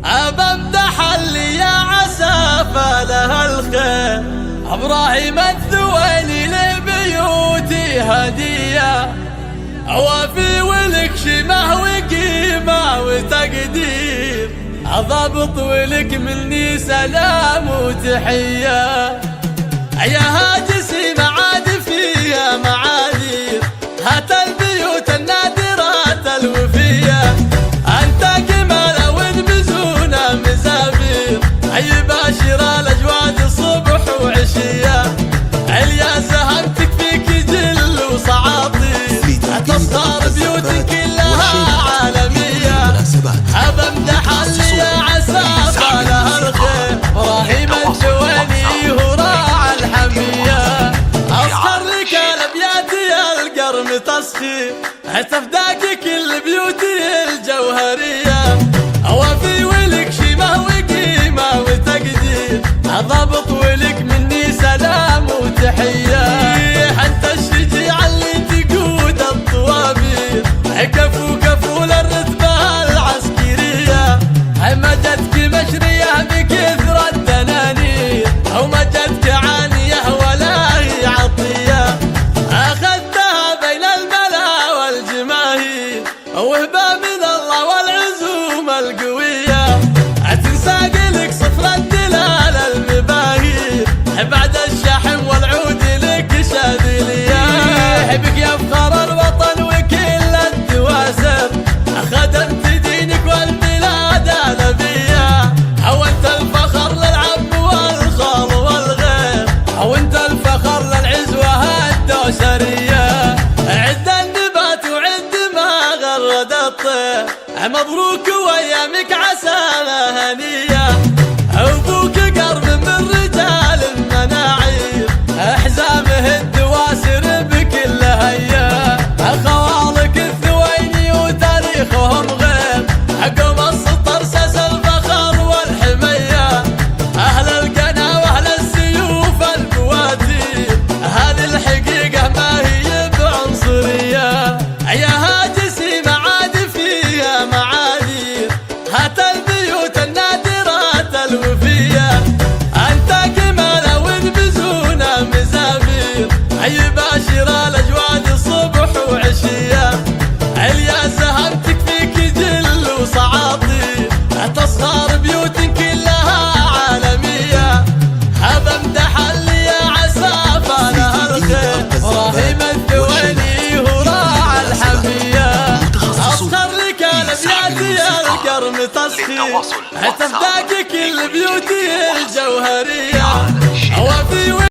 بمدح اللي يا عسى فلها الخير. ابراهيم الثويني لبيوتي هديه، وفي ولك شمه وقيمه وتقدير. ضابط ولك مني سلام وتحيه. يا هاجسي معاد فيها معاذير، هات البيوت النادرات الوفيه. انت كمال ونبزونا مزابير، اي باشر الاجواد صبح وعشيه. عليا سهمتك فيك جل وصعاطير، تصدر بيوتك كلها عالميه. بمدح اللي يا عسى فلها الخير. ابراهيم الثويني هو راعى الحميه، اصهر لك الابيات يا القرم تسخير. تفداك كل بيوتي الجوهريه، وفي ولك شمه وقيمه وتقدير. ضابط ولك مني سلام وتحيه. انت الشجيع اللي تقود الطوابير، كفو كفو للرتبه العسكريه. مجدك مشريه بكثر الدنانير، ومجدك عانيه ولا هي عطيه. اخذتها بين الملا والجماهير، وهبه من الله والعزوم القويه. تنساق لك صفر الدلال المباهير، بعد الشحم والعود لك شاذليه. بك يفخر الوطن وكل الدواسر، خدمت دينك والبلاد الابيه. وانت الفخر للعب والخال والغير، وانت الفخر للعزوه الدوسريه. عد النبات وعد ما غرد الطير، مبروك وايامك عساها هنيه. ابوك قرب من رجال المناعير، حزامه الدواسر بكل هيه. خوالك الثويني وتاريخهم غير، قوم السطر ساس الفخر والحميه. اهل القنا واهل السيوف البوادير، هذه الحقيقه ما هي بعنصريه. يا هاجسي معاد فيها معاذير، هات البيوت النادرات الوفيه. انت كمال ونبزونا مزابير، اي باشر الاجواد صبح وعشيه. عليا سهمتك فيك جل وصعاطير، تصهر بيوت كلها عالميه. بمدح اللي يا عسى فلها الخير. ابراهيم الثويني هو راعى الحميه، اصهر لك الابيات يا القرم تسخير. تفداك كل بيوتي الجوهريه.